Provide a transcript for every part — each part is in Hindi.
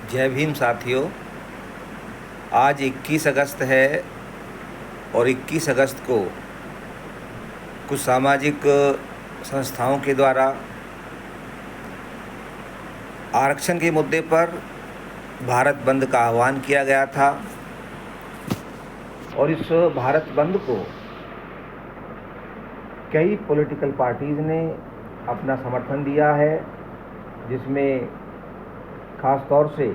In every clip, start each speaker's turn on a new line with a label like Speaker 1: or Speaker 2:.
Speaker 1: जय भीम साथियों। आज 21 अगस्त है और 21 अगस्त को कुछ सामाजिक संस्थाओं के द्वारा आरक्षण के मुद्दे पर भारत बंद का आह्वान किया गया था और इस भारत बंद को कई पॉलिटिकल पार्टीज़ ने अपना समर्थन दिया है, जिसमें ख़ास तौर से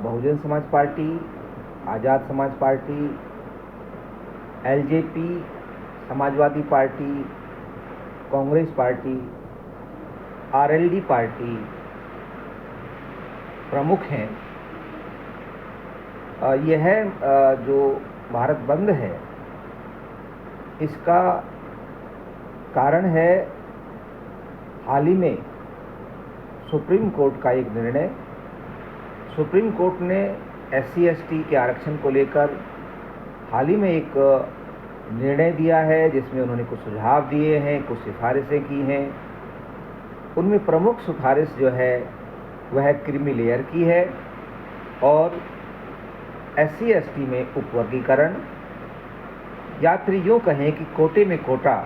Speaker 1: बहुजन समाज पार्टी, आज़ाद समाज party, LJP, Samajwadi party, Congress party, RLD party प्रमुख हैं। यह जो भारत बंद है, इसका कारण है हाल ही में सुप्रीम कोर्ट का एक निर्णय। सुप्रीम कोर्ट ने SC/ST के आरक्षण को लेकर हाल ही में एक निर्णय दिया है, जिसमें उन्होंने कुछ सुझाव दिए हैं, कुछ सिफारिशें की हैं। उनमें प्रमुख सिफारिश जो है वह क्रीमी लेयर की है और SC/ST में उपवर्गीकरण, यात्री यूँ कहें कि कोटे में कोटा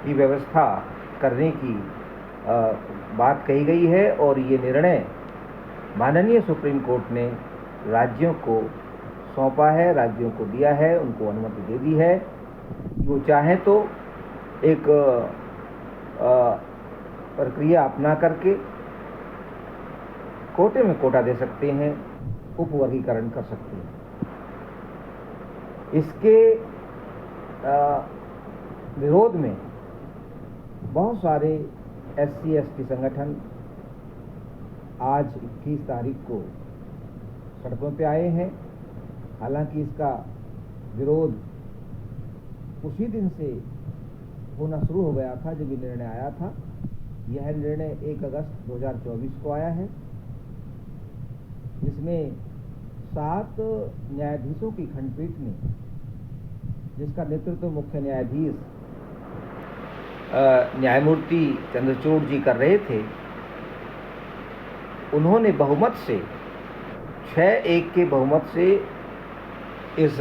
Speaker 1: की व्यवस्था करने की बात कही गई है। और ये निर्णय माननीय सुप्रीम कोर्ट ने राज्यों को सौंपा है, राज्यों को दिया है, उनको अनुमति दे दी है। वो चाहें तो एक प्रक्रिया अपना करके कोटे में कोटा दे सकते हैं, उपवर्गीकरण कर सकते हैं। इसके विरोध में बहुत सारे SC/ST संगठन आज 21 तारीख को सड़कों पे आए हैं। हालांकि इसका विरोध उसी दिन से होना शुरू हो गया था जब ये निर्णय आया था। यह निर्णय 1 अगस्त 2024 को आया है, जिसमें 7 न्यायाधीशों की खंडपीठ ने, जिसका नेतृत्व मुख्य न्यायाधीश न्यायमूर्ति चंद्रचूड़ जी कर रहे थे, उन्होंने बहुमत से 6-1 के बहुमत से इस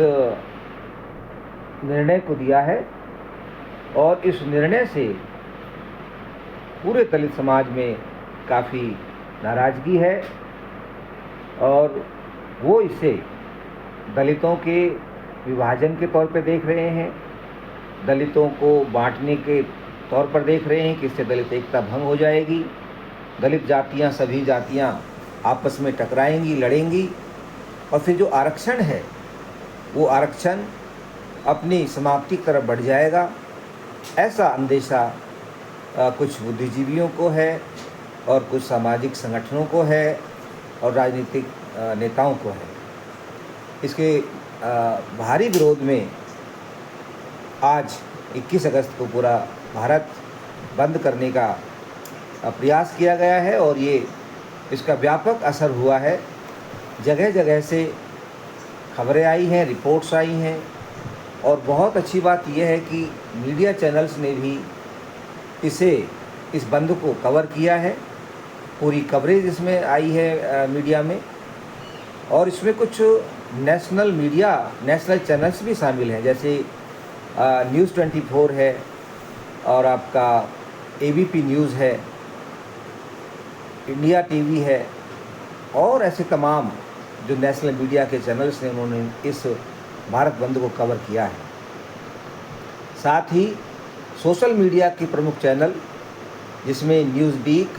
Speaker 1: निर्णय को दिया है। और इस निर्णय से पूरे दलित समाज में काफ़ी नाराज़गी है और वो इसे दलितों के विभाजन के तौर पर देख रहे हैं, दलितों को बांटने के तौर पर देख रहे हैं कि इससे दलित एकता भंग हो जाएगी, दलित जातियां, सभी जातियां आपस में टकराएंगी, लड़ेंगी और फिर जो आरक्षण है वो आरक्षण अपनी समाप्ति की तरफ बढ़ जाएगा। ऐसा अंदेशा कुछ बुद्धिजीवियों को है और कुछ सामाजिक संगठनों को है और राजनीतिक नेताओं को है। इसके भारी विरोध में आज 21 अगस्त को पूरा भारत बंद करने का प्रयास किया गया है और ये इसका व्यापक असर हुआ है। जगह जगह से खबरें आई हैं, रिपोर्ट्स आई हैं और बहुत अच्छी बात यह है कि मीडिया चैनल्स ने भी इस बंद को कवर किया है। पूरी कवरेज इसमें आई है मीडिया में और इसमें कुछ नेशनल चैनल्स भी शामिल हैं, जैसे न्यूज़ 24 है और आपका ABP न्यूज़ है, इंडिया TV है और ऐसे तमाम जो नेशनल मीडिया के चैनल्स ने, उन्होंने इस भारत बंद को कवर किया है। साथ ही सोशल मीडिया के प्रमुख चैनल, जिसमें न्यूज़वीक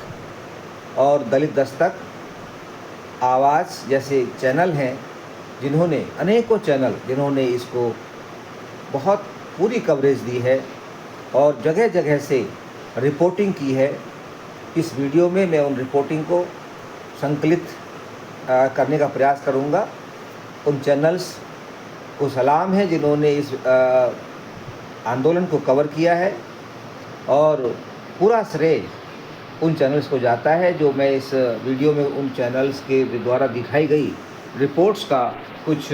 Speaker 1: और दलित दस्तक, आवाज़ जैसे चैनल हैं, अनेकों चैनल जिन्होंने इसको बहुत पूरी कवरेज दी है और जगह जगह से रिपोर्टिंग की है। इस वीडियो में मैं उन रिपोर्टिंग को संकलित करने का प्रयास करूंगा। उन चैनल्स को सलाम है जिन्होंने इस आंदोलन को कवर किया है और पूरा श्रेय उन चैनल्स को जाता है। जो मैं इस वीडियो में उन चैनल्स के द्वारा दिखाई गई रिपोर्ट्स का कुछ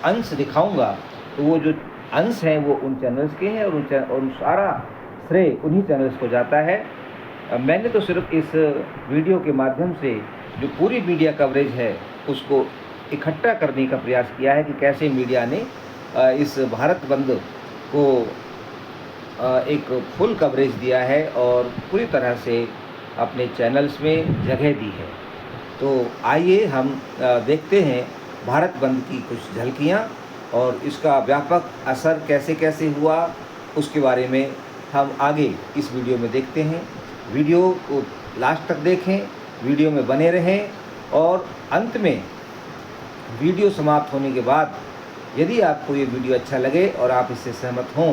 Speaker 1: अंश दिखाऊंगा, तो वो जो अंश हैं वो उन चैनल्स के हैं और सारा श्रेय उन्हीं चैनल्स को जाता है। मैंने तो सिर्फ इस वीडियो के माध्यम से जो पूरी मीडिया कवरेज है उसको इकट्ठा करने का प्रयास किया है कि कैसे मीडिया ने इस भारत बंद को एक फुल कवरेज दिया है और पूरी तरह से अपने चैनल्स में जगह दी है। तो आइए हम देखते हैं भारत बंद की कुछ झलकियाँ और इसका व्यापक असर कैसे कैसे हुआ उसके बारे में हम आगे इस वीडियो में देखते हैं। वीडियो को लास्ट तक देखें, वीडियो में बने रहें और अंत में वीडियो समाप्त होने के बाद यदि आपको ये वीडियो अच्छा लगे और आप इससे सहमत हों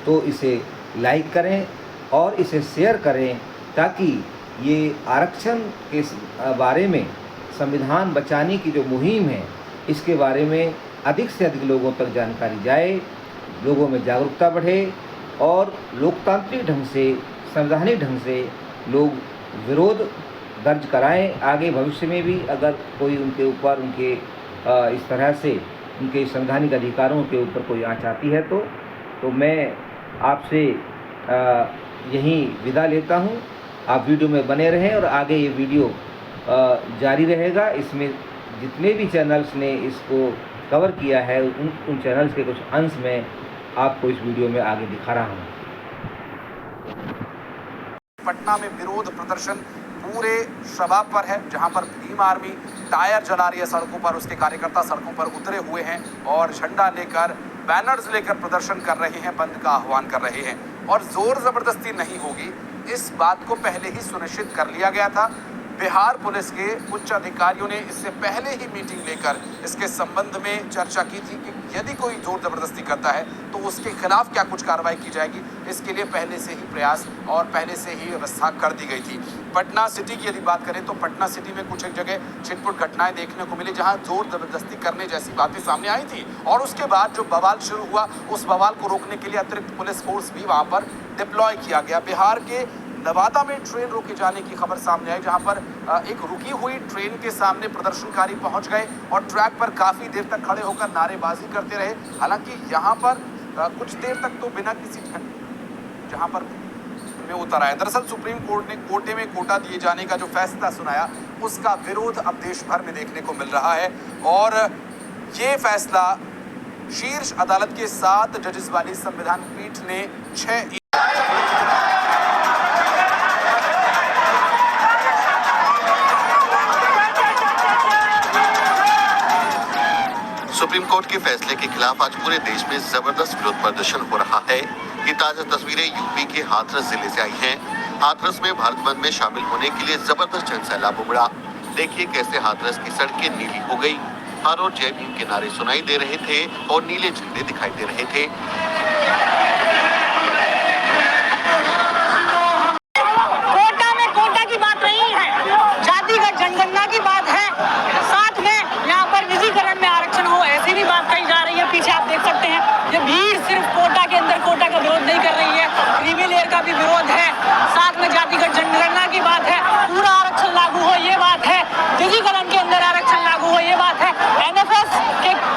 Speaker 1: तो इसे लाइक करें और इसे शेयर करें ताकि ये आरक्षण के बारे में, संविधान बचाने की जो मुहिम है इसके बारे में अधिक से अधिक लोगों तक जानकारी जाए, लोगों में जागरूकता बढ़े और लोकतांत्रिक ढंग से, संवैधानिक ढंग से लोग विरोध दर्ज कराएं। आगे भविष्य में भी अगर कोई उनके ऊपर उनके इस तरह से उनके संवैधानिक अधिकारों के ऊपर कोई आँच आती है तो मैं आपसे यहीं विदा लेता हूं। आप वीडियो में बने रहें और आगे ये वीडियो जारी रहेगा। इसमें जितने भी चैनल्स ने इसको कवर किया है उन चैनल्स के कुछ अंश में आपको इस वीडियो में आगे दिखा रहा हूं।
Speaker 2: पटना में विरोध प्रदर्शन पूरे शबाब पर है, जहां पर भीम आर्मी टायर जला रही है सड़कों पर, उसके कार्यकर्ता सड़कों पर उतरे हुए हैं और झंडा लेकर, बैनर्स लेकर प्रदर्शन कर रहे हैं, बंद का आह्वान कर रहे हैं और जोर जबरदस्ती नहीं होगी इस बात को पहले ही सुनिश्चित कर लिया गया था। बिहार पुलिस के उच्च अधिकारियों ने इससे पहले ही मीटिंग लेकर इसके संबंध में चर्चा की थी कि यदि कोई जोर जबरदस्ती करता है तो उसके खिलाफ क्या कुछ कार्रवाई की जाएगी। इसके लिए पहले से ही प्रयास और पहले से ही व्यवस्था कर दी गई थी। पटना सिटी की यदि बात करें तो पटना सिटी में कुछ एक जगह छिटपुट घटनाएं देखने को मिली जहां जोर जबरदस्ती करने जैसी बातें सामने आई थी और उसके बाद जो बवाल शुरू हुआ उस बवाल को रोकने के लिए अतिरिक्त पुलिस फोर्स भी वहां पर डिप्लॉय किया गया। बिहार के नवादा में ट्रेन रोके जाने की खबर सामने आई, जहां पर एक रुकी हुई ट्रेन के सामने प्रदर्शनकारी पहुंच गए और ट्रैक पर काफी देर तक खड़े होकर नारेबाजी करते रहे। हालांकि यहां पर कुछ देर तक तो बिना किसी जहां पर में उतर आए। दरअसल सुप्रीम कोर्ट ने कोटे में कोटा दिए जाने का जो फैसला सुनाया उसका विरोध अब देश भर में देखने को मिल रहा है और ये फैसला शीर्ष अदालत के 7 जजेस वाली संविधान पीठ ने 6
Speaker 3: सुप्रीम कोर्ट के फैसले के खिलाफ आज पूरे देश में जबरदस्त विरोध प्रदर्शन हो रहा है। ये ताजा तस्वीरें यूपी के हाथरस जिले से आई हैं। हाथरस में भारत बंद में शामिल होने के लिए जबरदस्त जनसैलाब उमड़ा। देखिए कैसे हाथरस की सड़कें नीली हो गई। हर ओर जय भीम के नारे सुनाई दे रहे थे और नीले झंडे दिखाई दे रहे थे।
Speaker 4: कोटा में कोटा की बात नहीं है, जातिगत जनगणना की बात है। साथ में यहाँ पर निजीकरण में आरक्षण हो ऐसी भी बात कही जा रही है। पीछे आप देख सकते हैं ये भीड़ सिर्फ कोटा के अंदर कोटा का विरोध नहीं कर रही है, क्रीमी लेयर का भी विरोध है। साथ में जातिगत जनगणना की बात है, पूरा आरक्षण लागू हो ये बात है, निजीकरण के अंदर आरक्षण लागू हो ये बात है, एनएफएस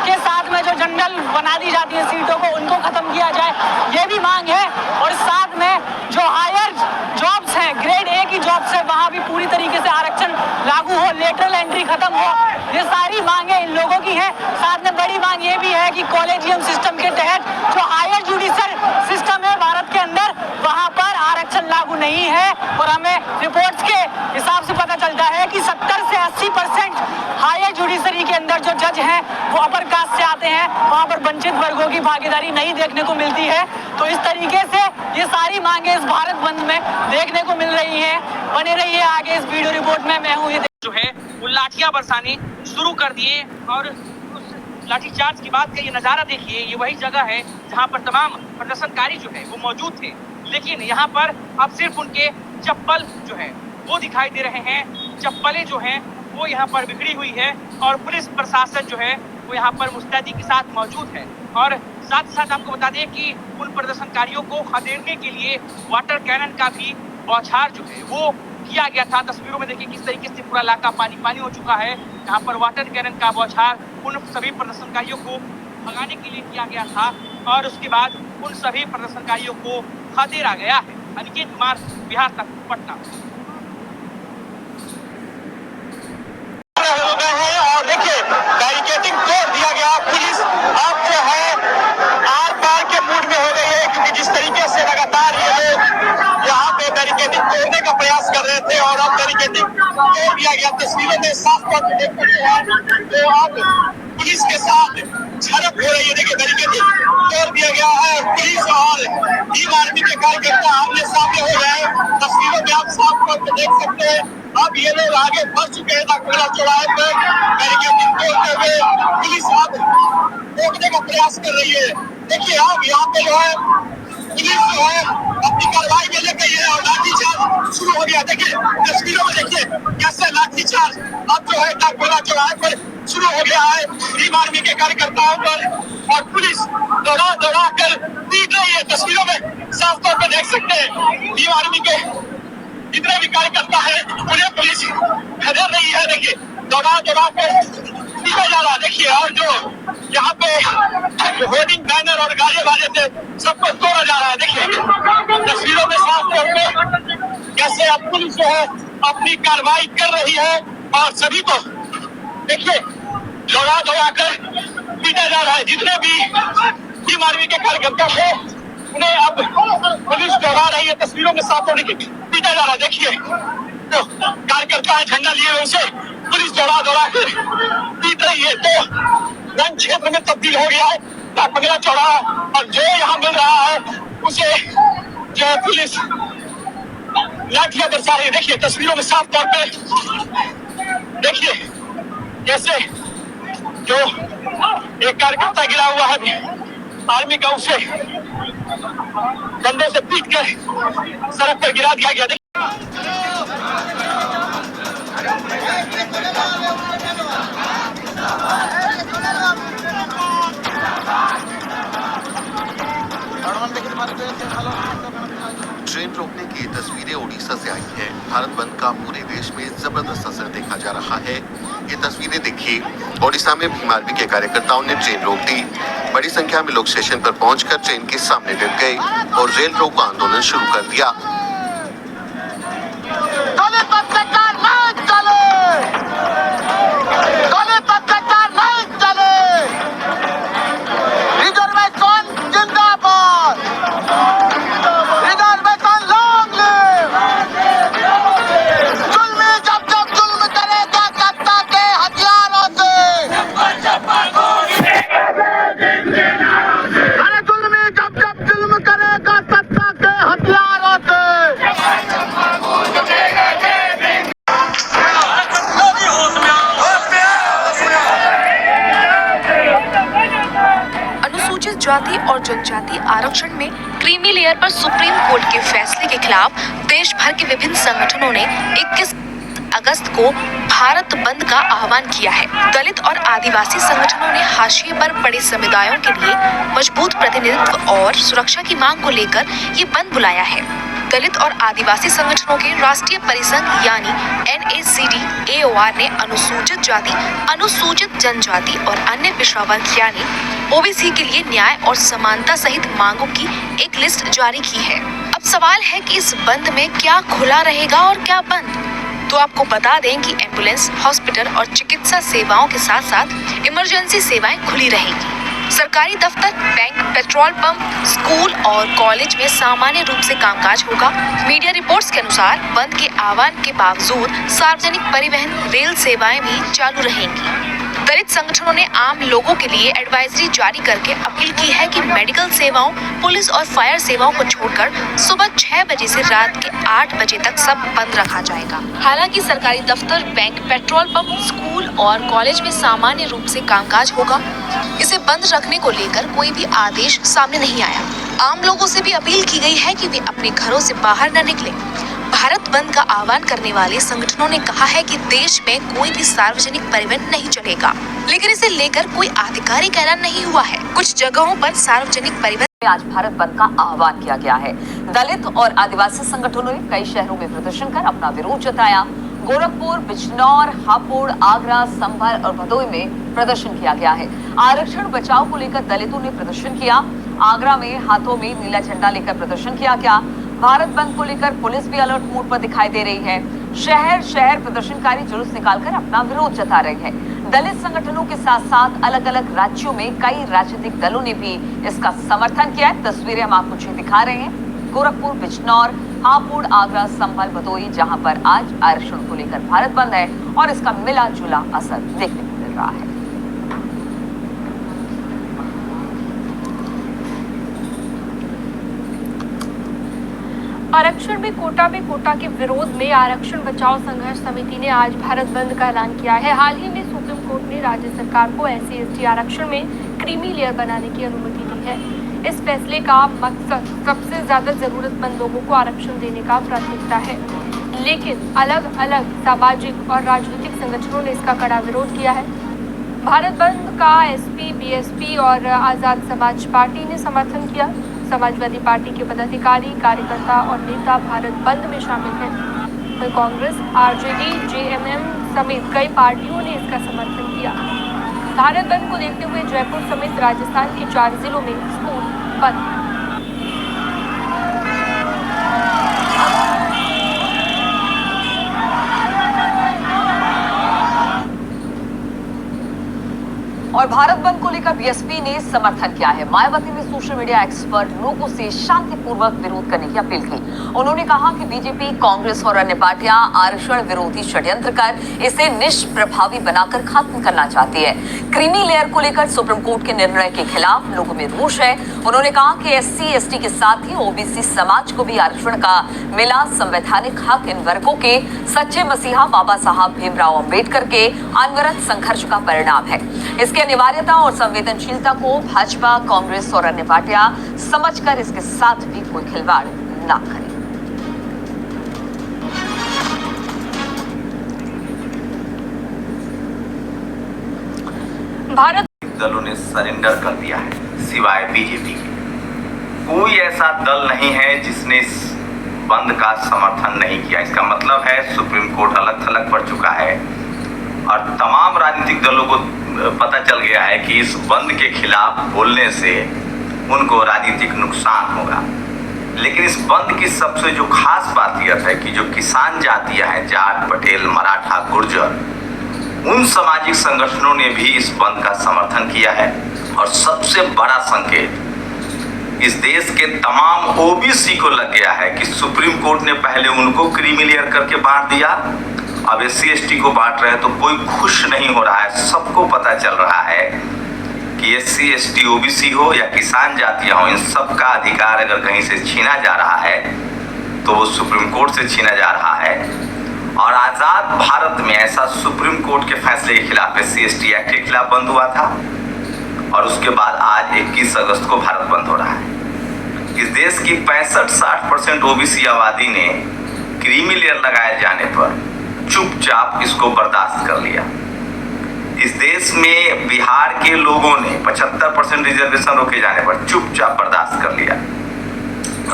Speaker 4: के साथ में जो जनरल बना दी जाती है सीटों को उनको खत्म किया जाए ये भी मांग है। और साथ में जो हायर जॉब्स हैं, ग्रेड ए की जॉब्स है, वहाँ भी पूरी तरीके से आरक्षण लागू हो, लेटरल एंट्री खत्म हो, ये सारी मांगे इन लोगों की है। साथ में बड़ी मांग ये भी है कि कॉलेजियम सिस्टम के तहत जो हायर जुडिशल सिस्टम है भारत के अंदर वहाँ पर आरक्षण लागू नहीं है और हमें रिपोर्ट्स के हिसाब से पता चलता है कि 70 से 80% हायर जुडिशरी के अंदर जो जज हैं वो अपर कास्ट से आते हैं, वहाँ पर वंचित वर्गों की भागीदारी नहीं देखने को मिलती है। तो इस तरीके से ये सारी मांगे इस भारत बंद में देखने को मिल रही है। बने रहिए आगे इस वीडियो रिपोर्ट में। मैं हूँ ये
Speaker 5: जो है वो लाठियां बरसाने शुरू कर दिए और उस लाठीचार्ज की बात का ये नज़ारा देखिए। ये वही जगह है जहां पर तमाम प्रदर्शनकारी जो है वो मौजूद थे, लेकिन यहाँ पर अब सिर्फ उनके चप्पल जो है वो दिखाई दे रहे हैं। चप्पलें जो हैं वो यहाँ पर बिगड़ी हुई है और पुलिस प्रशासन जो है वो यहाँ पर मुस्तैदी के साथ मौजूद है। और साथ ही साथ आपको बता दें कि उन प्रदर्शनकारियों को खदेड़ने के लिए वाटर कैनन का भी बौछार जो है वो किया गया था। तस्वीरों में देखिए किस तरीके से पूरा इलाका पानी पानी हो चुका है। यहाँ पर वाटर कैनन का बौछार उन सभी प्रदर्शनकारियों को भगाने के लिए किया गया था और उसके बाद उन सभी प्रदर्शनकारियों को खदेड़ा गया है। अनिकेत कुमार, बिहार तक, पटना।
Speaker 6: और देखिए बैरिकेडिंग तोड़ दिया गया। पुलिस अब जो है आर पार के मूड में हो गई है, क्योंकि जिस तरीके से लगातार ये लोग यहाँ पे बैरिकेडिंग तोड़ने का प्रयास कर रहे थे और अब बैरिकेडिंग तोड़ दिया गया। तस्वीरों में साफ तौर पर देख सकते हैं तो अब पुलिस के साथ झड़प हो रही है। देखिए बैरिकेडिंग तोड़ दिया गया है, पुलिस और भीम आर्मी के कार्यकर्ता आमने सामने हो गए हैं। तस्वीरों में आप साफ तौर पर देख सकते हैं अब ये लोग आगे बढ़ चुके हैं नागपुरा चौराहे पर बैरिकेडिंग तोड़ते हुए। पुलिस अब रोकने का प्रयास कर रही है। देखिए अब यहाँ पे जो है पुलिस जो है अपनी कार्रवाई में लग गई है और लाठीचार्ज शुरू हो गया। देखिए तस्वीरों में देखिए कैसे लाठीचार्ज अब जो है नागपुरा चौराहे पर शुरू हो गया है भीम आर्मी के कार्यकर्ताओं पर, और पुलिस दौड़ा कर पीट रही है। तस्वीरों में साफ तौर पर देख सकते हैं भीम आर्मी के जितने भी कार्यकर्ता है उन्हें पुलिस खदेड़ रही है। देखिए दौड़ा कर पीटा जा रहा है। देखिए और जो यहाँ पे होर्डिंग बैनर और गाजे बाजे थे सबको तोड़ा जा रहा है। देखिए तस्वीरों में साफ तौर पे कैसे अब पुलिस जो है अपनी कार्रवाई कर रही है और सभी को देखिए दौड़ा कर पीटा जा रहा है। जितने भी भीम आर्मी के कार्यकर्ता थे उन्हें अब पुलिस दौड़ा रही है। तस्वीरों में साफ तौर पर पीटा जा रहा है। देखिए तो कार्यकर्ता है झंडा लिए हुए, उसे पुलिस दौड़ा कर पीट रही है। तो वन क्षेत्र में तब्दील हो गया है नागपुरा चौराहा, और जो यहाँ मिल रहा है उसे जो है पुलिस लाठियां बरसा रही है। देखिए तस्वीरों में साफ तौर पे देखिए कैसे जो एक कार्यकर्ता गिरा हुआ है आर्मी का, उसे डंडे से पीट कर सड़क पर गिरा दिया गया।
Speaker 3: ट्रेन रोकने की तस्वीरें उड़ीसा से आई हैं। भारत बंद का पूरे देश में जबरदस्त असर देखा जा रहा है। ये तस्वीरें देखिए, ओडिशा में भीम आर्मी के कार्यकर्ताओं ने ट्रेन रोक दी। बड़ी संख्या में लोग स्टेशन पर पहुंचकर ट्रेन के सामने डट गए और रेल रोको आंदोलन शुरू कर दिया।
Speaker 7: जाति और जनजाति आरक्षण में क्रीमी लेयर पर सुप्रीम कोर्ट के फैसले के खिलाफ देश भर के विभिन्न संगठनों ने 21 अगस्त को भारत बंद का आह्वान किया है। दलित और आदिवासी संगठनों ने हाशिए पर पड़े समुदायों के लिए मजबूत प्रतिनिधित्व और सुरक्षा की मांग को लेकर ये बंद बुलाया है। दलित और आदिवासी संगठनों के राष्ट्रीय परिसंघ यानी NACD-AOR ने अनुसूचित जाति, अनुसूचित जनजाति और अन्य पिछड़ा वर्ग यानी OBC के लिए न्याय और समानता सहित मांगों की एक लिस्ट जारी की है। अब सवाल है कि इस बंद में क्या खुला रहेगा और क्या बंद। तो आपको बता दें कि एम्बुलेंस, हॉस्पिटल और चिकित्सा सेवाओं के साथ साथ इमरजेंसी सेवाएं खुली रहेंगी। सरकारी दफ्तर, बैंक, पेट्रोल पंप, स्कूल और कॉलेज में सामान्य रूप से कामकाज होगा। मीडिया रिपोर्ट्स के अनुसार बंद के आह्वान के बावजूद सार्वजनिक परिवहन, रेल सेवाएं भी चालू रहेंगी। दलित संगठनों ने आम लोगों के लिए एडवाइजरी जारी करके अपील की है कि मेडिकल सेवाओं, पुलिस और फायर सेवाओं को छोड़कर सुबह 6 बजे से रात के 8 बजे तक सब बंद रखा जाएगा। हालांकि सरकारी दफ्तर, बैंक, पेट्रोल पंप, स्कूल और कॉलेज में सामान्य रूप से कामकाज होगा। इसे बंद रखने को लेकर कोई भी आदेश सामने नहीं आया। आम लोगों से भी अपील की गई है कि वे अपने घरों से बाहर न निकलें। भारत बंद का आह्वान करने वाले संगठनों ने कहा है कि देश में कोई भी सार्वजनिक परिवहन नहीं चलेगा, लेकिन इसे लेकर कोई आधिकारिक ऐलान नहीं हुआ है। कुछ जगहों पर सार्वजनिक परिवहन
Speaker 8: आज भारत बंद का आह्वान किया गया है। दलित और आदिवासी संगठनों ने कई शहरों में प्रदर्शन कर अपना विरोध जताया। गोरखपुर, बिजनौर, हापुड़, आगरा, संभल और भदोही में प्रदर्शन किया गया है। आरक्षण बचाओ को लेकर दलितों ने प्रदर्शन किया। आगरा में हाथों में नीला झंडा लेकर प्रदर्शन किया गया। भारत बंद को लेकर पुलिस भी अलर्ट मोड पर दिखाई दे रही है। शहर शहर प्रदर्शनकारी जुलूस निकालकर अपना विरोध जता रहे हैं। दलित संगठनों के साथ साथ अलग अलग राज्यों में कई राजनीतिक दलों ने भी इसका समर्थन किया है। तस्वीरें हम आपको दिखा रहे हैं। गोरखपुर, बिजनौर, हापुड़, आगरा, संभल, भदोही, जहां पर आज आरक्षण को लेकर भारत बंद है और इसका मिला जुला असर देखने को मिल रहा है।
Speaker 9: आरक्षण में कोटा के विरोध में आरक्षण बचाओ संघर्ष समिति ने आज भारत बंद का ऐलान किया है। हाल ही में सुप्रीम कोर्ट ने राज्य सरकार को SC/ST आरक्षण में क्रीमी लेयर बनाने की अनुमति दी है। इस फैसले का मकसद सबसे ज्यादा जरूरतमंद लोगों को आरक्षण देने का प्राथमिकता है, लेकिन अलग अलग सामाजिक और राजनीतिक संगठनों ने इसका कड़ा विरोध किया है। भारत बंद का SP, BSP और आजाद समाज पार्टी ने समर्थन किया। समाजवादी पार्टी के पदाधिकारी, कार्यकर्ता और नेता भारत बंद में शामिल हैं। वहीं कांग्रेस, RJD, JMM समेत कई पार्टियों ने इसका समर्थन किया। भारत बंद को देखते हुए जयपुर समेत राजस्थान के 4 जिलों में स्कूल बंद।
Speaker 8: और भारत बंद को लेकर BSP ने समर्थन किया है। मायावती ने सोशल मीडिया एक्सपर्ट लोगों से शांतिपूर्वक विरोध करने की अपील की। उन्होंने कहा कि बीजेपी, कांग्रेस और अन्य पार्टियां आरक्षण विरोधी षड्यंत्र कर इसे निष्प्रभावी बनाकर खत्म करना चाहती है। क्रीमी लेयर को लेकर सुप्रीम कोर्ट के निर्णय के खिलाफ लोगों में रोष है। उन्होंने कहा कि SC/ST के साथ ही OBC समाज को भी आरक्षण का मिला संवैधानिक हक इन वर्गों के सच्चे मसीहा बाबा साहब भीमराव अंबेडकर के अनवरत संघर्ष का परिणाम है। इसके अनिवार्यता और संवेदनशीलता को भाजपा, कांग्रेस और अन्य पार्टियां समझकर इसके साथ भी कोई खिलवाड़ ना करें।
Speaker 9: भारत
Speaker 10: दलों ने सरेंडर कर दिया है सिवाय बीजेपी के। कोई ऐसा दल नहीं है जिसने इस बंद का समर्थन नहीं किया। इसका मतलब है सुप्रीम कोर्ट अलग थलग पड़ चुका है और तमाम राजनीतिक दलों को पता चल गया है कि इस बंद के खिलाफ बोलने से उनको राजनीतिक नुकसान होगा। लेकिन इस बंद की सबसे जो खास बात यह है कि जो किसान जातियां हैं, जाट, पटेल, मराठा, गुर्जर, उन सामाजिक संगठनों ने भी इस बंद का समर्थन किया है। और सबसे बड़ा संकेत इस देश के तमाम OBC को लग गया है कि सुप्रीम कोर्ट ने पहले उनको क्रीमी लेयर करके बांट दिया, अब SC/ST को बांट रहे हैं तो कोई खुश नहीं हो रहा है। सबको पता चल रहा है कि SC/ST, OBC हो या किसान जातियां हो, इन सब का अधिकार अगर कहीं से छीना जा रहा है तो वो सुप्रीम कोर्ट से छीना जा रहा है। और आजाद भारत में ऐसा सुप्रीम कोर्ट के फैसले के खिलाफ SC/ST एक्ट के खिलाफ बंद हुआ था और उसके बाद आज 21 अगस्त को भारत बंद हो रहा है। इस देश की 65-60% OBC आबादी ने क्रीमी लेयर लगाए जाने पर चुपचाप इसको बर्दाश्त कर लिया। इस देश में बिहार के लोगों ने 75% रिजर्वेशन रोके जाने पर चुपचाप बर्दाश्त कर लिया।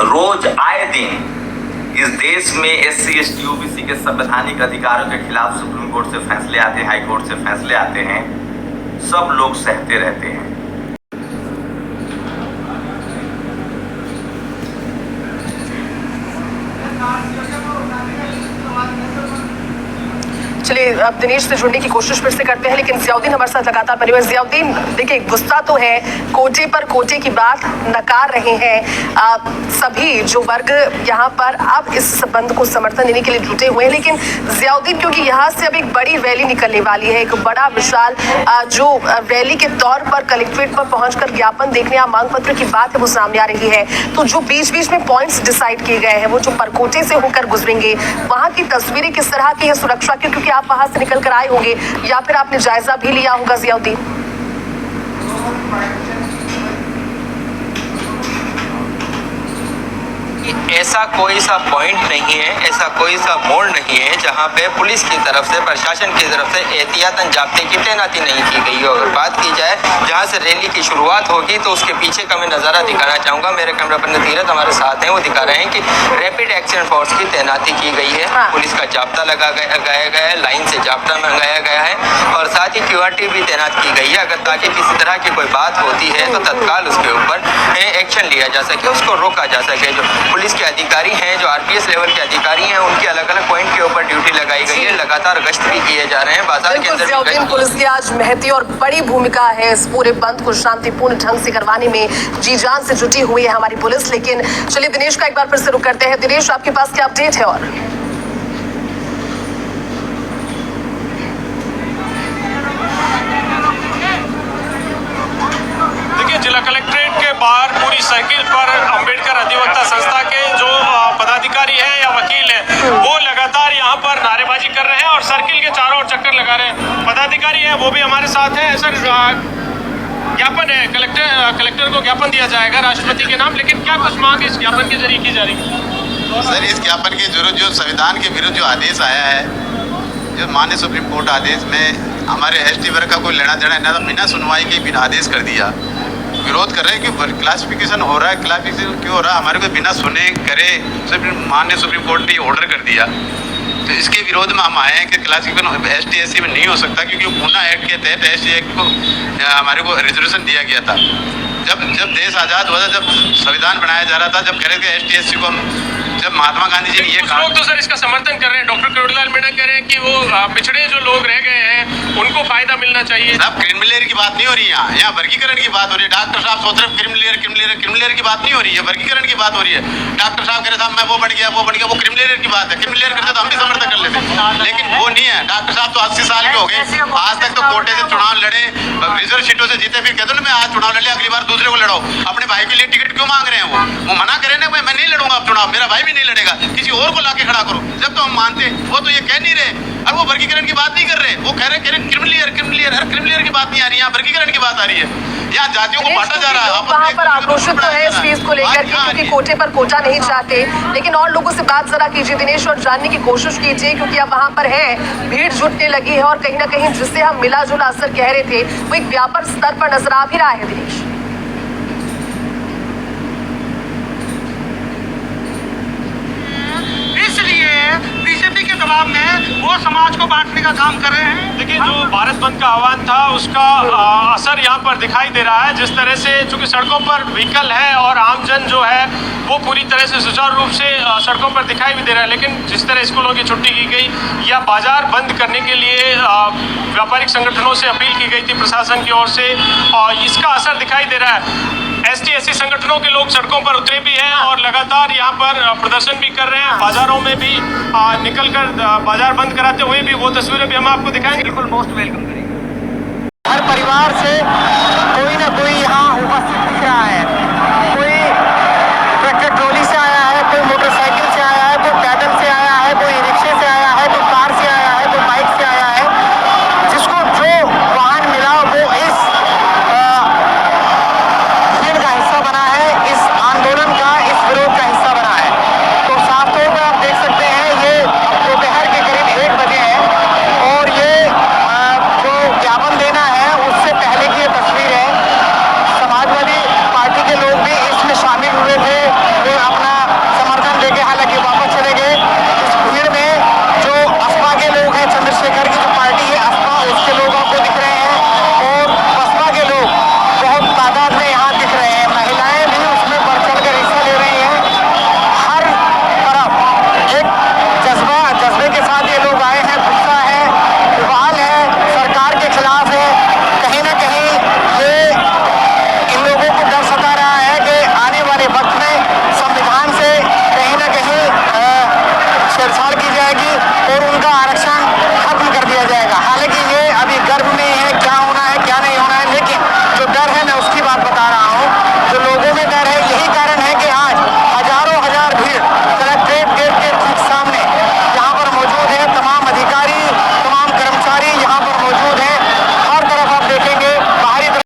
Speaker 10: रोज आए दिन इस देश में SC/ST, OBC के संवैधानिक अधिकारों के खिलाफ सुप्रीम कोर्ट से फैसले आते हैं, हाई कोर्ट से फैसले आते हैं, सब लोग सहते रहते हैं।
Speaker 11: चलिए अब दिनेश से जुड़ने की कोशिश फिर से करते हैं, लेकिन जियाउद्दीन हमारे साथ लगातार बने हुए। जियाउद्दीन, देखिए गुस्सा तो है, कोटे पर कोटे की बात नकार रहे हैं सभी जो वर्ग यहाँ पर अब इस बंद को समर्थन देने के लिए जुटे हुए हैं। लेकिन जियाउद्दीन, क्योंकि यहाँ से अब एक बड़ी रैली निकलने वाली है, एक बड़ा विशाल जो रैली के तौर पर कलेक्ट्रेट पर पहुंचकर ज्ञापन देखने या मांग पत्र की बात है वो सामने आ रही है, तो जो बीच बीच में पॉइंट्स डिसाइड किए गए हैं वो जो परकोटे से होकर गुजरेंगे, वहाँ की तस्वीरें किस तरह की है सुरक्षा की, क्योंकि आप वहां से निकल कर आए होंगे या फिर आपने जायजा भी लिया होगा जियाउद्दीन?
Speaker 12: ऐसा कोई सा पॉइंट नहीं है, ऐसा कोई सा मोड़ नहीं है जहां पे पुलिस की तरफ से, प्रशासन की तरफ से एहतियातन जाब्ते की तैनाती नहीं की गई हो। अगर बात की जाए जहां से रैली की शुरुआत होगी तो उसके पीछे का मैं नज़ारा दिखाना चाहूँगा। मेरे कैमरा पर्सन धीरज हमारे साथ हैं, वो दिखा रहे हैं कि रैपिड एक्शन फोर्स की तैनाती की गई है। पुलिस का जाब्ता लगाया गया है, लाइन से जाब्ता मंगाया गया है और साथ ही QRT भी तैनात की गई है, अगर ताकि किसी तरह की कोई बात होती है तो तत्काल उसके ऊपर एक्शन लिया जा सके, उसको रोका जा सके। जो पुलिस के अधिकारी हैं, जो RPS लेवल के अधिकारी हैं, उनके अलग अलग पॉइंट के ऊपर ड्यूटी लगाई गई है। लगातार गश्त भी किए जा रहे हैं बाजार के अंदर।
Speaker 11: पुलिस की आज महती और बड़ी भूमिका है इस पूरे बंद को शांतिपूर्ण ढंग से करवाने में, जी जान से जुटी हुई है हमारी पुलिस। लेकिन चलिए दिनेश का एक बार फिर से रुक करते हैं। दिनेश, आपके पास क्या अपडेट है? और
Speaker 13: जिला कलेक्ट्रेट के बाहर पूरी सर्किल पर अंबेडकर अधिवक्ता संस्था के जो पदाधिकारी हैं या वकील हैं, वो लगातार यहाँ पर नारेबाजी कर रहे हैं और सर्किल के चारों ओर चक्कर लगा रहे हैं। पदाधिकारी हैं वो भी हमारे साथ हैं। सर, ज्ञापन है, कलेक्टर को ज्ञापन दिया जाएगा राष्ट्रपति के नाम, लेकिन क्या कुछ मांग इस ज्ञापन के जरिए की जा रही है?
Speaker 14: सर, इस ज्ञापन के जरूर जो संविधान के विरुद्ध जो आदेश आया है, जो माननीय सुप्रीम कोर्ट आदेश में हमारे ST वर्ग का कोई लेना देना है ना, बिना सुनवाई के बिना आदेश कर दिया, विरोध कर रहे हैं कि क्लासिफिकेशन हो रहा है। क्लासिफिकेशन क्यों हो रहा है? हमारे को बिना सुने करे माननीय सुप्रीम कोर्ट ने ऑर्डर कर दिया, तो इसके विरोध में हम आए हैं कि क्लासिफिकेशन ST SC में नहीं हो सकता, क्योंकि पूना एक्ट के तहत ST एक्ट को हमारे को रिजर्वेशन दिया गया था। जब देश आज़ाद हुआ था, जब संविधान बनाया जा रहा था, जब कह रहे थे ST SC को जब महात्मा गांधी जी ने ये कहा,
Speaker 13: लोग तो सर इसका समर्थन कर रहे हैं। डॉक्टर करोड़ीलाल मीणा कह रहे हैं कि वो पिछड़े जो लोग रह गए हैं उनको फायदा मिलना चाहिए।
Speaker 14: साहब, क्रिमिनल की बात नहीं हो रही है यहाँ वर्गीकरण की बात हो रही है। डॉक्टर साहब सोच रहे क्रिमिनल की बात नहीं हो रही है, वर्गीकरण की बात हो रही है। डॉक्टर साहब कह रहे साहब मैं वो बढ़ गया, वो क्रिमिनल की बात है। क्रिमिनल करते तो हम भी समर्थन कर लेते, लेकिन वो नहीं है। डॉक्टर साहब तो 80 साल के हो गए, आज तक तो कोटे से चुनाव लड़े, रिजर्व सीटों से जीते, फिर कहते ना मैं आज चुनाव लड़े, अगली बार दूसरे को लड़ाओ। अपने भाई के लिए टिकट क्यों मांग रहे हैं? वो मना करें ना, मैं नहीं लड़ूंगा अब चुनाव, मेरा भाई भी नहीं लड़ेगा, किसी और को लाके खड़ा करो। जब तो हम मानते, वो तो ये कह नहीं रहे और वो वर्गीकरण की बात नहीं कर रहे, वो कह रहे क्रिमिनल की बात नहीं आ रही, यहाँ वर्गीकरण की बात आ रही है। यहाँ जातियों को बांटा जा रहा है।
Speaker 11: वहाँ पर आक्रोशित तो है इस चीज को लेकर के, क्योंकि कोटे पर कोटा नहीं चाहते। लेकिन और लोगों से बात जरा कीजिए दिनेश, और जानने की कोशिश कीजिए, क्योंकि अब वहाँ पर है भीड़ जुटने लगी है, और कहीं ना कहीं जिससे हम मिला जुला असर कह रहे थे वो एक व्यापक स्तर पर नजर आ भी रहा है। दिनेश,
Speaker 13: बीजेपी के दबाव में वो समाज को बांटने का काम कर रहे हैं। देखिए, जो भारत बंद का आह्वान था उसका असर यहाँ पर दिखाई दे रहा है। जिस तरह से चूंकि सड़कों पर व्हीकल है और आमजन जो है वो पूरी तरह से सुचारू रूप से सड़कों पर दिखाई भी दे रहा है, लेकिन जिस तरह स्कूलों की छुट्टी की गई या बाजार बंद करने के लिए व्यापारिक संगठनों से अपील की गई थी प्रशासन की ओर से, और इसका असर दिखाई दे रहा है। ST SC संगठनों के लोग सड़कों पर उतरे भी हैं और लगातार यहाँ पर प्रदर्शन भी कर रहे हैं। बाजारों में भी निकलकर बाजार बंद कराते हुए भी वो तस्वीरें भी हम आपको दिखाएंगे। बिल्कुल मोस्ट वेलकम करेंगे।
Speaker 6: हर परिवार से कोई ना कोई यहाँ उपस्थित दिख रहा है।